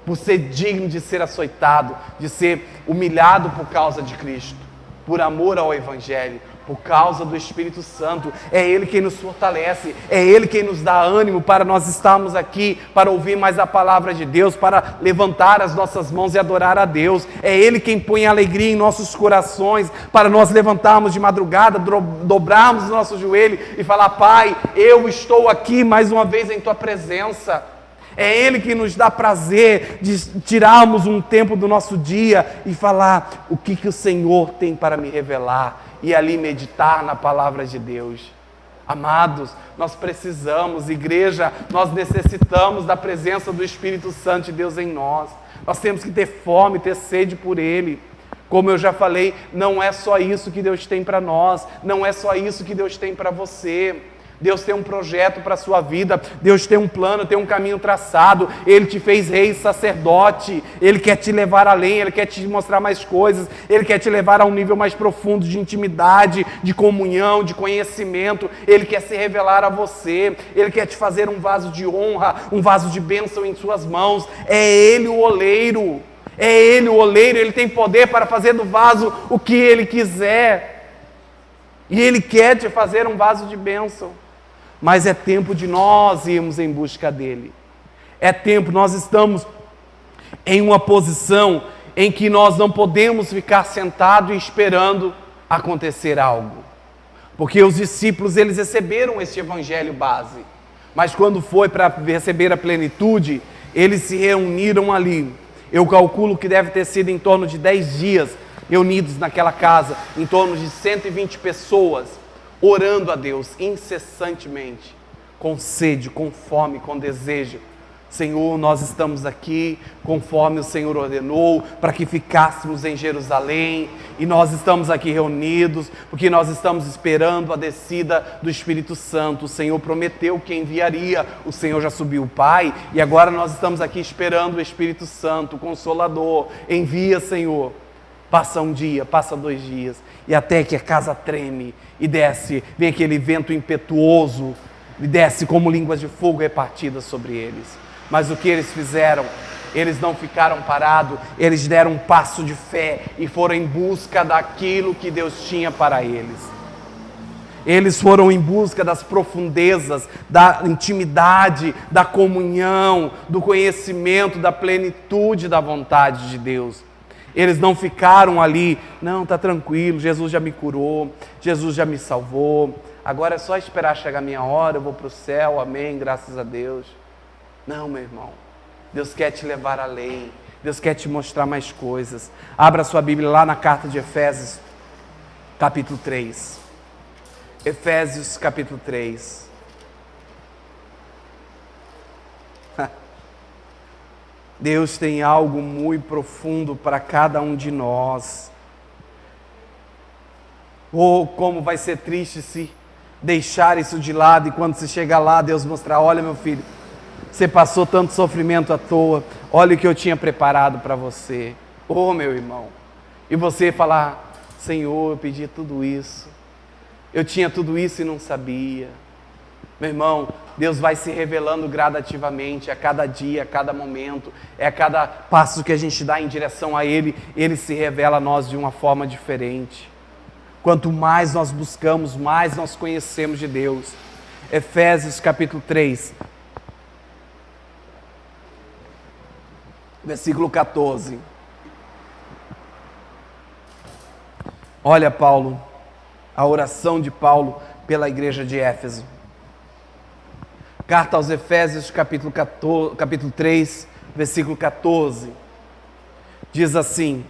A: por ser digno de ser açoitado, de ser humilhado por causa de Cristo, por amor ao Evangelho, por causa do Espírito Santo. É Ele quem nos fortalece, é Ele quem nos dá ânimo para nós estarmos aqui, para ouvir mais a palavra de Deus, para levantar as nossas mãos e adorar a Deus. É Ele quem põe alegria em nossos corações, para nós levantarmos de madrugada, dobrarmos o nosso joelho e falar: Pai, eu estou aqui mais uma vez em Tua presença. É Ele que nos dá prazer de tirarmos um tempo do nosso dia e falar o que o Senhor tem para me revelar, e ali meditar na palavra de Deus. Amados, nós precisamos, igreja, nós necessitamos da presença do Espírito Santo de Deus em nós. Nós temos que ter fome, ter sede por Ele. Como eu já falei, não é só isso que Deus tem para nós, não é só isso que Deus tem para você. Deus tem um projeto para a sua vida, Deus tem um plano, tem um caminho traçado, Ele te fez rei e sacerdote, Ele quer te levar além, Ele quer te mostrar mais coisas, Ele quer te levar a um nível mais profundo de intimidade, de comunhão, de conhecimento, Ele quer se revelar a você, Ele quer te fazer um vaso de honra, um vaso de bênção em suas mãos. É Ele o oleiro, Ele tem poder para fazer do vaso o que Ele quiser, e Ele quer te fazer um vaso de bênção. Mas é tempo de nós irmos em busca dEle. É tempo, nós estamos em uma posição em que nós não podemos ficar sentados e esperando acontecer algo. Porque os discípulos, eles receberam esse evangelho base. Mas quando foi para receber a plenitude, eles se reuniram ali. Eu calculo que deve ter sido em torno de 10 dias reunidos naquela casa, em torno de 120 pessoas, orando a Deus incessantemente, com sede, com fome, com desejo. Senhor, nós estamos aqui conforme o Senhor ordenou, para que ficássemos em Jerusalém, e nós estamos aqui reunidos, porque nós estamos esperando a descida do Espírito Santo. O Senhor prometeu que enviaria, o Senhor já subiu o Pai, e agora nós estamos aqui esperando o Espírito Santo, o Consolador. Envia, Senhor. Passa um dia, passa 2 dias, e até que a casa treme, e desce, vem aquele vento impetuoso, e desce como línguas de fogo repartidas sobre eles. Mas o que eles fizeram? Eles não ficaram parados, eles deram um passo de fé, e foram em busca daquilo que Deus tinha para eles. Eles foram em busca das profundezas, da intimidade, da comunhão, do conhecimento, da plenitude da vontade de Deus. Eles não ficaram ali, não, está tranquilo, Jesus já me curou, Jesus já me salvou, agora é só esperar chegar a minha hora, eu vou para o céu, amém, graças a Deus. Não, meu irmão, Deus quer te levar além, Deus quer te mostrar mais coisas. Abra sua Bíblia lá na carta de Efésios, capítulo 3. Efésios, capítulo 3. Deus tem algo muito profundo para cada um de nós. Oh, como vai ser triste se deixar isso de lado, e quando você chegar lá, Deus mostrar: olha, meu filho, você passou tanto sofrimento à toa, olha o que eu tinha preparado para você. Oh, meu irmão, e você falar: Senhor, eu pedi tudo isso, eu tinha tudo isso e não sabia. Meu irmão, Deus vai se revelando gradativamente, a cada dia, a cada momento, a cada passo que a gente dá em direção a Ele, Ele se revela a nós de uma forma diferente. Quanto mais nós buscamos, mais nós conhecemos de Deus. Efésios capítulo 3, versículo 14. Olha, Paulo, a oração de Paulo pela igreja de Éfeso. Carta aos Efésios, capítulo 3, versículo 14. Diz assim: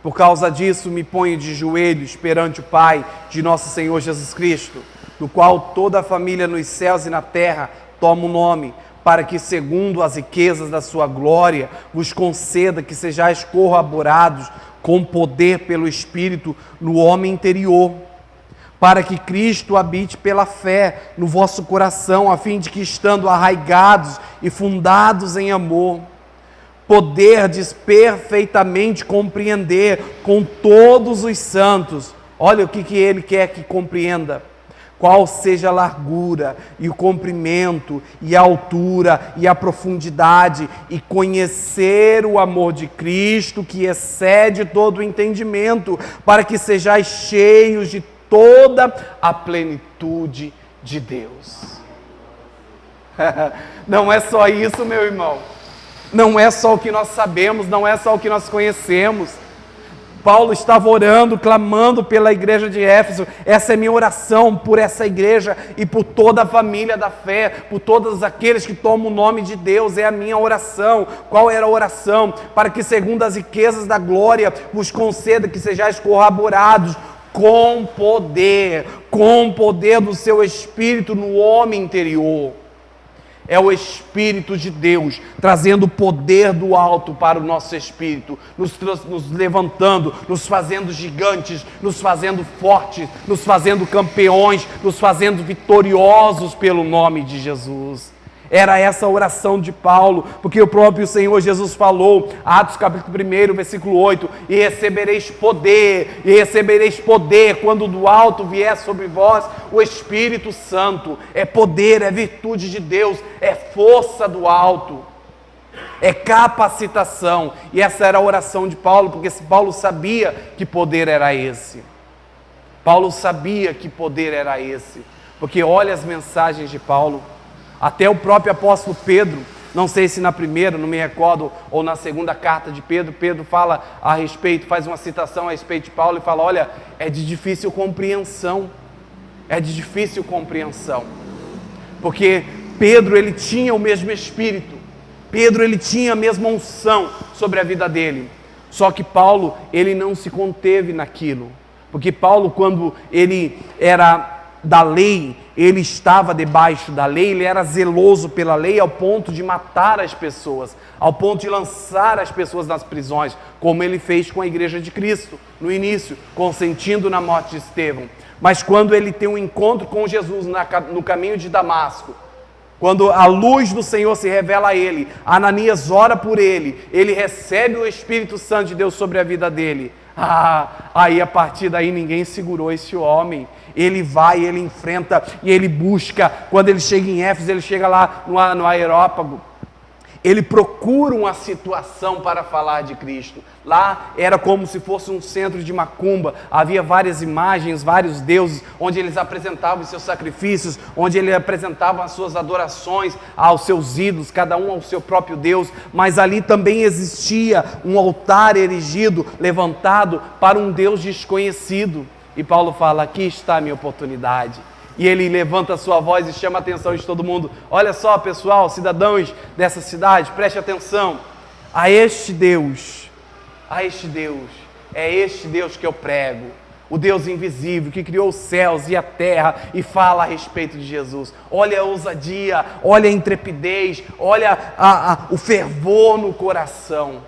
A: por causa disso me ponho de joelhos perante o Pai de nosso Senhor Jesus Cristo, do qual toda a família nos céus e na terra toma o nome, para que, segundo as riquezas da sua glória, vos conceda que sejais corroborados com poder pelo Espírito no homem interior, para que Cristo habite pela fé no vosso coração, a fim de que, estando arraigados e fundados em amor, poderdes perfeitamente compreender com todos os santos. Olha o que Ele quer que compreenda: qual seja a largura e o comprimento e a altura e a profundidade, e conhecer o amor de Cristo, que excede todo o entendimento, para que sejais cheios de toda a plenitude de Deus. Não é só isso, meu irmão. Não é só o que nós sabemos, não é só o que nós conhecemos. Paulo estava orando, clamando pela igreja de Éfeso. Essa é minha oração por essa igreja e por toda a família da fé, por todos aqueles que tomam o nome de Deus. É a minha oração. Qual era a oração? Para que, segundo as riquezas da glória, vos conceda que sejais corroborados com poder do seu Espírito no homem interior. É o Espírito de Deus trazendo o poder do alto para o nosso espírito, nos levantando, nos fazendo gigantes, nos fazendo fortes, nos fazendo campeões, nos fazendo vitoriosos pelo nome de Jesus. Era essa a oração de Paulo, porque o próprio Senhor Jesus falou, Atos capítulo 1, versículo 8, e recebereis poder, quando do alto vier sobre vós o Espírito Santo. É poder, é virtude de Deus, é força do alto, é capacitação. E essa era a oração de Paulo, porque Paulo sabia que poder era esse. Paulo sabia que poder era esse, porque olha as mensagens de Paulo. Até o próprio apóstolo Pedro, não sei se na primeira, não me recordo, ou na segunda carta de Pedro, Pedro fala a respeito, faz uma citação a respeito de Paulo e fala, olha, é de difícil compreensão, porque Pedro, ele tinha o mesmo Espírito, Pedro, ele tinha a mesma unção sobre a vida dele, só que Paulo, ele não se conteve naquilo, porque Paulo, quando ele era da lei, ele estava debaixo da lei, ele era zeloso pela lei ao ponto de matar as pessoas, ao ponto de lançar as pessoas nas prisões, como ele fez com a igreja de Cristo, no início, consentindo na morte de Estevão. Mas quando ele tem um encontro com Jesus no caminho de Damasco, quando a luz do Senhor se revela a ele, Ananias ora por ele, ele recebe o Espírito Santo de Deus sobre a vida dele. Aí a partir daí ninguém segurou esse homem. Ele vai, ele enfrenta e ele busca. Quando ele chega em Éfeso, ele chega lá no Areópago, ele procura uma situação para falar de Cristo. Lá era como se fosse um centro de macumba, havia várias imagens, vários deuses, onde eles apresentavam os seus sacrifícios, onde eles apresentavam as suas adorações aos seus ídolos, cada um ao seu próprio Deus, mas ali também existia um altar erigido, levantado para um Deus desconhecido. E Paulo fala, aqui está a minha oportunidade. E ele levanta a sua voz e chama a atenção de todo mundo. Olha só, pessoal, cidadãos dessa cidade, preste atenção. A este Deus, é este Deus que eu prego. O Deus invisível que criou os céus e a terra e fala a respeito de Jesus. Olha a ousadia, olha a intrepidez, olha o fervor no coração.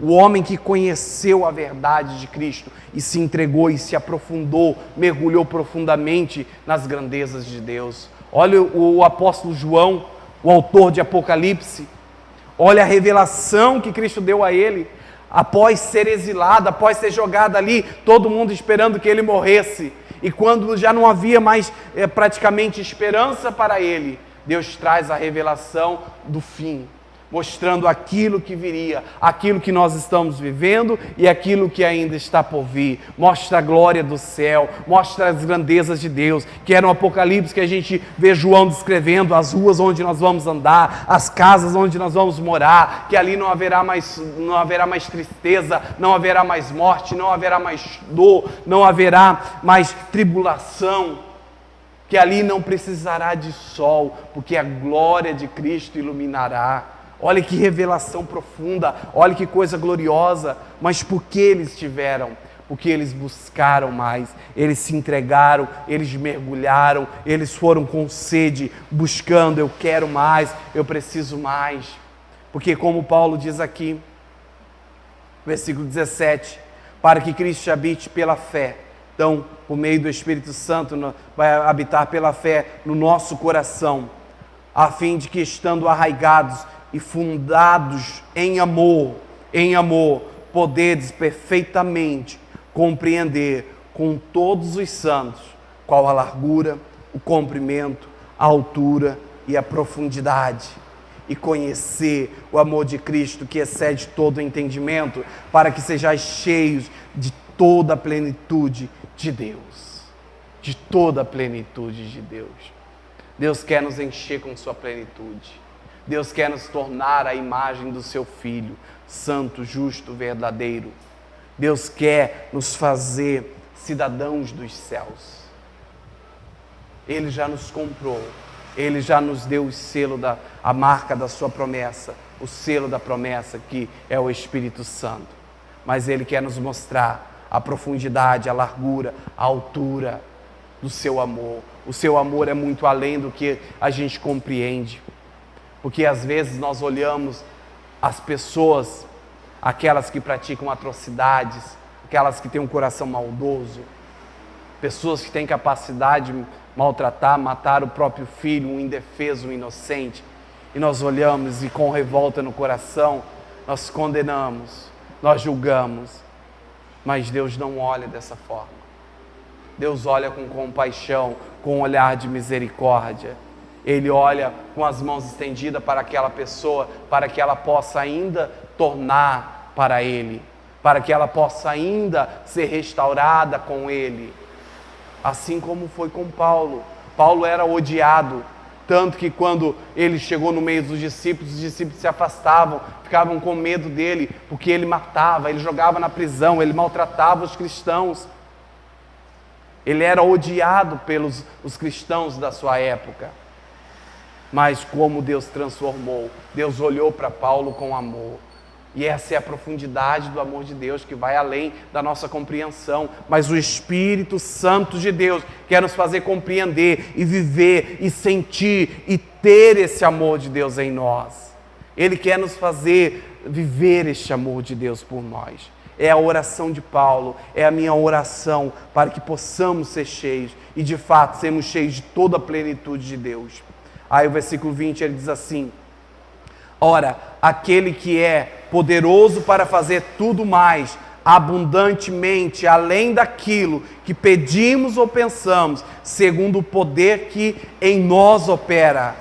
A: O homem que conheceu a verdade de Cristo e se entregou e se aprofundou, mergulhou profundamente nas grandezas de Deus. Olha o apóstolo João, o autor de Apocalipse. Olha a revelação que Cristo deu a ele, após ser exilado, após ser jogado ali, todo mundo esperando que ele morresse. E quando já não havia mais praticamente esperança para ele, Deus traz a revelação do fim, mostrando aquilo que viria, aquilo que nós estamos vivendo e aquilo que ainda está por vir. Mostra a glória do céu, mostra as grandezas de Deus, que era um Apocalipse que a gente vê João descrevendo, as ruas onde nós vamos andar, as casas onde nós vamos morar, que ali não haverá mais tristeza, não haverá mais morte, não haverá mais dor, não haverá mais tribulação, que ali não precisará de sol, porque a glória de Cristo iluminará. Olha que revelação profunda, olha que coisa gloriosa. Mas por que eles tiveram? Porque eles buscaram mais, eles se entregaram, eles mergulharam, eles foram com sede, buscando, eu quero mais, eu preciso mais. Porque como Paulo diz aqui, versículo 17, para que Cristo habite pela fé. Então, por meio do Espírito Santo, vai habitar pela fé no nosso coração, a fim de que, estando arraigados e fundados em amor, poderes perfeitamente compreender com todos os santos qual a largura, o comprimento, a altura e a profundidade, e conhecer o amor de Cristo que excede todo o entendimento, para que sejais cheios de toda a plenitude de Deus, de toda a plenitude de Deus. Deus quer nos encher com sua plenitude. Deus quer nos tornar a imagem do seu Filho, santo, justo, verdadeiro. Deus quer nos fazer cidadãos dos céus. Ele já nos comprou, Ele já nos deu o selo, a marca da sua promessa, o selo da promessa que é o Espírito Santo. Mas Ele quer nos mostrar a profundidade, a largura, a altura do seu amor. O seu amor é muito além do que a gente compreende. Porque às vezes nós olhamos as pessoas, aquelas que praticam atrocidades, aquelas que têm um coração maldoso, pessoas que têm capacidade de maltratar, matar o próprio filho, um indefeso, um inocente, e nós olhamos e com revolta no coração, nós condenamos, nós julgamos, mas Deus não olha dessa forma. Deus olha com compaixão, com um olhar de misericórdia. Ele olha com as mãos estendidas para aquela pessoa, para que ela possa ainda tornar para Ele, para que ela possa ainda ser restaurada com Ele. Assim como foi com Paulo. Paulo era odiado, tanto que quando ele chegou no meio dos discípulos, os discípulos se afastavam, ficavam com medo dele, porque ele matava, ele jogava na prisão, ele maltratava os cristãos. Ele era odiado pelos os cristãos da sua época. Mas como Deus transformou, Deus olhou para Paulo com amor. E essa é a profundidade do amor de Deus, que vai além da nossa compreensão. Mas o Espírito Santo de Deus quer nos fazer compreender e viver e sentir e ter esse amor de Deus em nós. Ele quer nos fazer viver este amor de Deus por nós. É a oração de Paulo, é a minha oração para que possamos ser cheios e de fato sermos cheios de toda a plenitude de Deus. Aí o versículo 20 ele diz assim: ora, aquele que é poderoso para fazer tudo mais, abundantemente, além daquilo que pedimos ou pensamos, segundo o poder que em nós opera,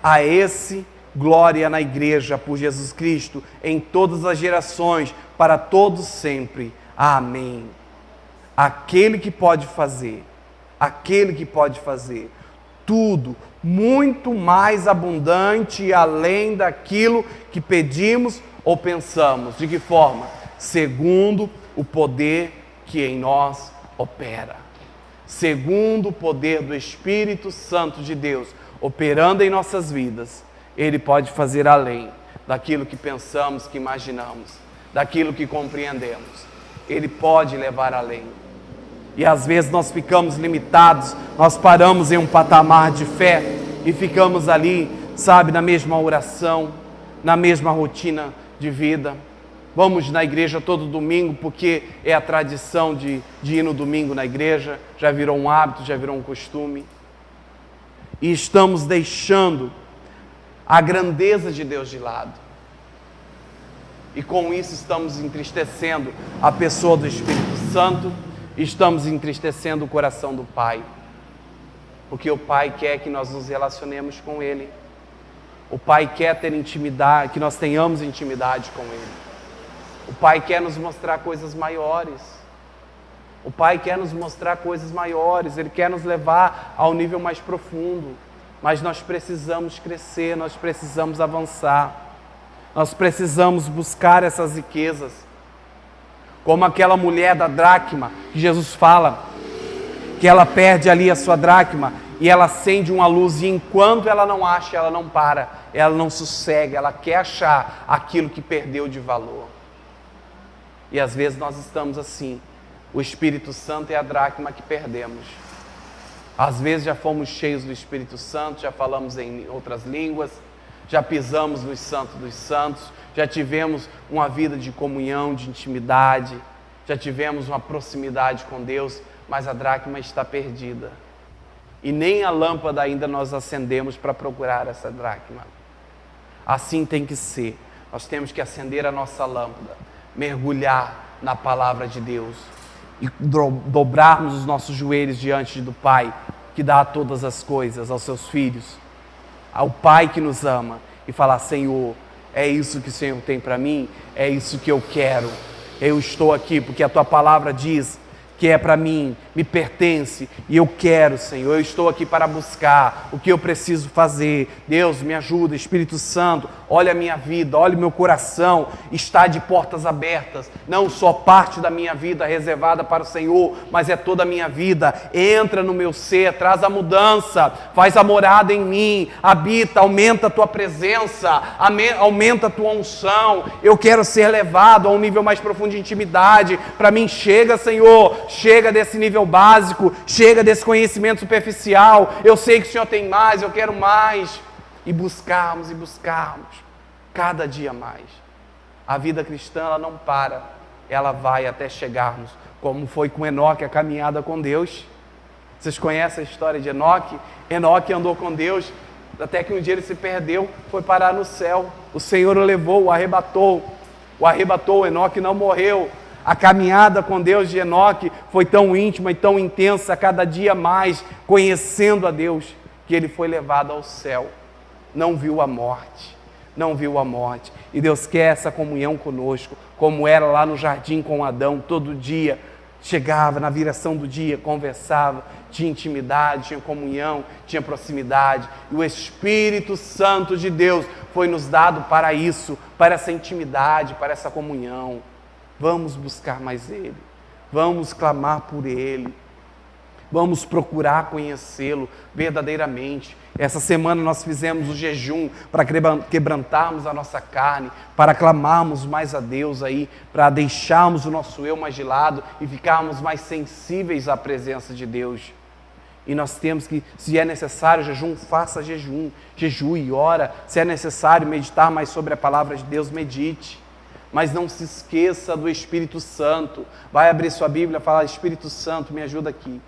A: a esse glória na igreja por Jesus Cristo, em todas as gerações, para todos sempre. Amém. Aquele que pode fazer tudo, muito mais abundante e além daquilo que pedimos ou pensamos. De que forma? Segundo o poder que em nós opera. Segundo o poder do Espírito Santo de Deus operando em nossas vidas, Ele pode fazer além daquilo que pensamos, que imaginamos, daquilo que compreendemos. Ele pode levar além. E às vezes nós ficamos limitados, nós paramos em um patamar de fé e ficamos ali, sabe, na mesma oração, na mesma rotina de vida. Vamos na igreja todo domingo porque é a tradição de ir no domingo na igreja, já virou um hábito, já virou um costume. E estamos deixando a grandeza de Deus de lado. E com isso estamos entristecendo a pessoa do Espírito Santo, estamos entristecendo o coração do Pai. Porque o Pai quer que nós nos relacionemos com Ele. O Pai quer ter intimidade, que nós tenhamos intimidade com Ele. O Pai quer nos mostrar coisas maiores. O Pai quer nos mostrar coisas maiores. Ele quer nos levar ao nível mais profundo. Mas nós precisamos crescer, nós precisamos avançar. Nós precisamos buscar essas riquezas. Como aquela mulher da dracma, que Jesus fala, que ela perde ali a sua dracma e ela acende uma luz, e enquanto ela não acha, ela não para, ela não sossega, ela quer achar aquilo que perdeu de valor. E às vezes nós estamos assim, o Espírito Santo é a dracma que perdemos. Às vezes já fomos cheios do Espírito Santo, já falamos em outras línguas, já pisamos no Santo dos Santos, já tivemos uma vida de comunhão, de intimidade, já tivemos uma proximidade com Deus, mas a dracma está perdida. E nem a lâmpada ainda nós acendemos para procurar essa dracma. Assim tem que ser. Nós temos que acender a nossa lâmpada, mergulhar na palavra de Deus e dobrarmos os nossos joelhos diante do Pai, que dá todas as coisas aos seus filhos, ao Pai que nos ama, e falar: Senhor, é isso que o Senhor tem para mim, é isso que eu quero. Eu estou aqui porque a Tua palavra diz que é para mim, me pertence, e eu quero, Senhor, eu estou aqui para buscar o que eu preciso fazer. Deus, me ajuda, Espírito Santo, olha a minha vida, olha o meu coração, está de portas abertas, não só parte da minha vida reservada para o Senhor, mas é toda a minha vida. Entra no meu ser, traz a mudança, faz a morada em mim, habita, aumenta a Tua presença, aumenta a Tua unção. Eu quero ser levado a um nível mais profundo de intimidade. Para mim, chega, Senhor, chega desse nível básico, chega desse conhecimento superficial. Eu sei que o Senhor tem mais, eu quero mais. e buscarmos cada dia mais. A vida cristã, ela não para, ela vai até chegarmos, como foi com Enoque, a caminhada com Deus. Vocês conhecem a história de Enoque? Enoque andou com Deus, até que um dia ele se perdeu, foi parar no céu. O Senhor o levou, o arrebatou, Enoque não morreu. A caminhada com Deus de Enoque foi tão íntima e tão intensa, cada dia mais, conhecendo a Deus, que ele foi levado ao céu. Não viu a morte. E Deus quer essa comunhão conosco, como era lá no jardim com Adão, todo dia. Chegava na viração do dia, conversava, tinha intimidade, tinha comunhão, tinha proximidade. E o Espírito Santo de Deus foi nos dado para isso, para essa intimidade, para essa comunhão. Vamos buscar mais Ele, vamos clamar por Ele, vamos procurar conhecê-lo verdadeiramente. Essa semana nós fizemos o jejum para quebrantarmos a nossa carne, para clamarmos mais a Deus aí, para deixarmos o nosso eu mais de lado e ficarmos mais sensíveis à presença de Deus. E nós temos que, se é necessário jejum, faça jejum, jejue, ora. Se é necessário meditar mais sobre a palavra de Deus, medite. Mas não se esqueça do Espírito Santo. Vai abrir sua Bíblia e falar: Espírito Santo, me ajuda aqui.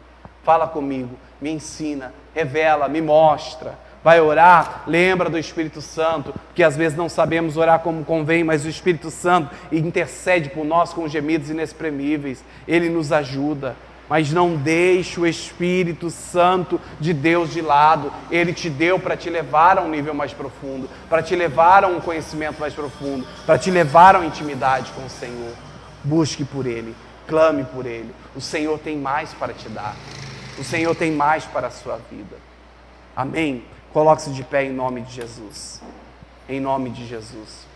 A: Fala comigo, me ensina, revela, me mostra. Vai orar, lembra do Espírito Santo, que às vezes não sabemos orar como convém, mas o Espírito Santo intercede por nós com gemidos inexprimíveis. Ele nos ajuda. Mas não deixe o Espírito Santo de Deus de lado. Ele te deu para te levar a um nível mais profundo, para te levar a um conhecimento mais profundo, para te levar a uma intimidade com o Senhor. Busque por Ele, clame por Ele. O Senhor tem mais para te dar. O Senhor tem mais para a sua vida. Amém? Coloque-se de pé em nome de Jesus. Em nome de Jesus.